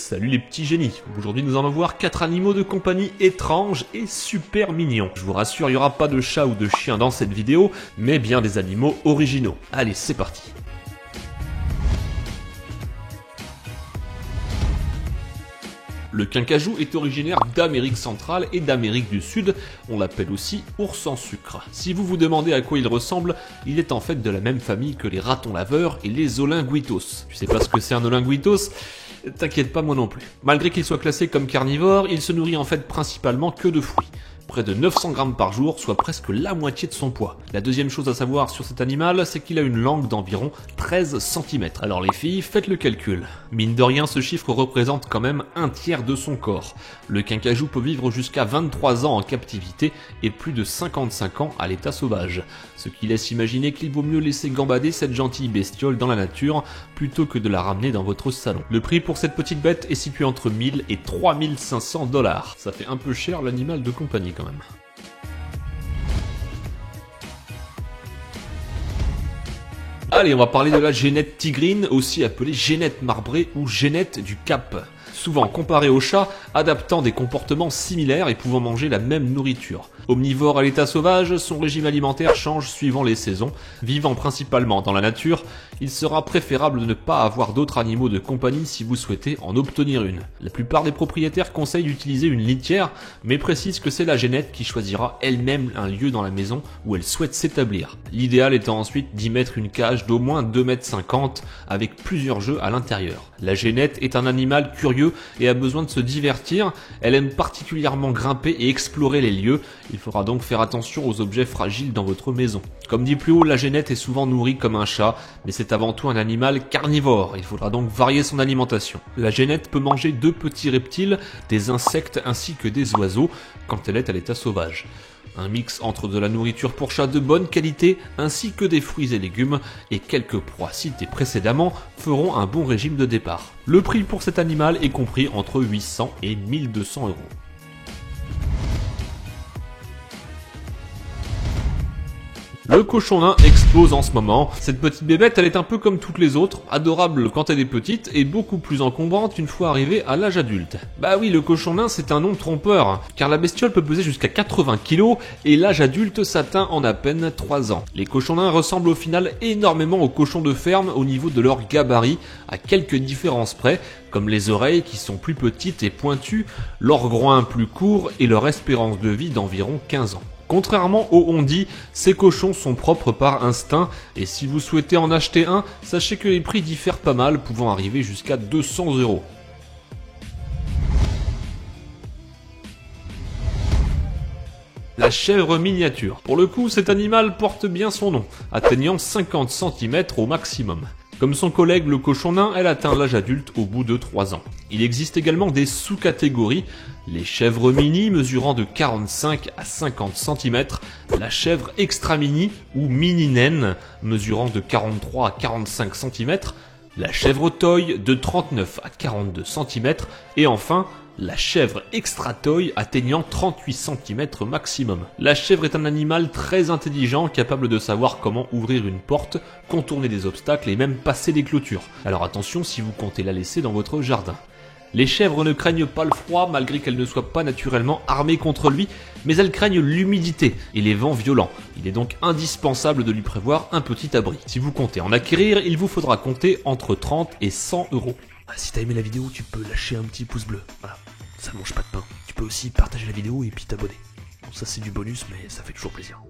Salut les petits génies. Aujourd'hui nous allons voir 4 animaux de compagnie étranges et super mignons. Je vous rassure, il n'y aura pas de chat ou de chien dans cette vidéo, mais bien des animaux originaux. Allez, c'est parti. Le kinkajou est originaire d'Amérique centrale et d'Amérique du Sud, on l'appelle aussi ours en sucre. Si vous vous demandez à quoi il ressemble, il est en fait de la même famille que les ratons laveurs et les olinguitos. Tu sais pas ce que c'est un olinguitos ? T'inquiète pas, moi non plus. Malgré qu'il soit classé comme carnivore, il se nourrit en fait principalement que de fruits. Près de 900 grammes par jour, soit presque la moitié de son poids. La deuxième chose à savoir sur cet animal, c'est qu'il a une langue d'environ 13 cm. Alors les filles, faites le calcul. Mine de rien, ce chiffre représente quand même un tiers de son corps. Le kinkajou peut vivre jusqu'à 23 ans en captivité et plus de 55 ans à l'état sauvage. Ce qui laisse imaginer qu'il vaut mieux laisser gambader cette gentille bestiole dans la nature plutôt que de la ramener dans votre salon. Le prix pour cette petite bête est situé entre 1000 et 3500 $. Ça fait un peu cher l'animal de compagnie quand même. Allez, on va parler de la génette tigrine, aussi appelée génette marbrée ou génette du Cap. Souvent comparée au chat, adaptant des comportements similaires et pouvant manger la même nourriture. Omnivore à l'état sauvage, son régime alimentaire change suivant les saisons. Vivant principalement dans la nature, il sera préférable de ne pas avoir d'autres animaux de compagnie si vous souhaitez en obtenir une. La plupart des propriétaires conseillent d'utiliser une litière, mais précisent que c'est la génette qui choisira elle-même un lieu dans la maison où elle souhaite s'établir. L'idéal étant ensuite d'y mettre une cage d'au moins 2,50 m avec plusieurs jeux à l'intérieur. La génette est un animal curieux et a besoin de se divertir. Elle aime particulièrement grimper et explorer les lieux. Il faudra donc faire attention aux objets fragiles dans votre maison. Comme dit plus haut, la génette est souvent nourrie comme un chat, mais c'est avant tout un animal carnivore. Il faudra donc varier son alimentation. La génette peut manger de petits reptiles, des insectes ainsi que des oiseaux quand elle est à l'état sauvage. Un mix entre de la nourriture pour chat de bonne qualité ainsi que des fruits et légumes et quelques proies cités précédemment feront un bon régime de départ. Le prix pour cet animal est compris entre 800 et 1200 €. Le cochon nain explose en ce moment. Cette petite bébête, elle est un peu comme toutes les autres, adorable quand elle est petite et beaucoup plus encombrante une fois arrivée à l'âge adulte. Bah oui, le cochon nain, c'est un nom trompeur, car la bestiole peut peser jusqu'à 80 kg et l'âge adulte s'atteint en à peine 3 ans. Les cochons nains ressemblent au final énormément aux cochons de ferme au niveau de leur gabarit, à quelques différences près, comme les oreilles qui sont plus petites et pointues, leur groin plus court et leur espérance de vie d'environ 15 ans. Contrairement aux on-dit, ces cochons sont propres par instinct et si vous souhaitez en acheter un, sachez que les prix diffèrent pas mal, pouvant arriver jusqu'à 200 €. La chèvre miniature. Pour le coup, cet animal porte bien son nom, atteignant 50 cm au maximum. Comme son collègue le cochon nain, elle atteint l'âge adulte au bout de 3 ans. Il existe également des sous-catégories, les chèvres mini mesurant de 45 à 50 cm, la chèvre extra mini ou mini naine mesurant de 43 à 45 cm, la chèvre toy de 39 à 42 cm et enfin la chèvre extra toy atteignant 38 cm maximum. La chèvre est un animal très intelligent, capable de savoir comment ouvrir une porte, contourner des obstacles et même passer des clôtures. Alors attention si vous comptez la laisser dans votre jardin. Les chèvres ne craignent pas le froid malgré qu'elles ne soient pas naturellement armées contre lui, mais elles craignent l'humidité et les vents violents. Il est donc indispensable de lui prévoir un petit abri. Si vous comptez en acquérir, il vous faudra compter entre 30 et 100 €. Si t'as aimé la vidéo, tu peux lâcher un petit pouce bleu. Voilà, ça mange pas de pain. Tu peux aussi partager la vidéo et puis t'abonner. Bon, ça c'est du bonus, mais ça fait toujours plaisir.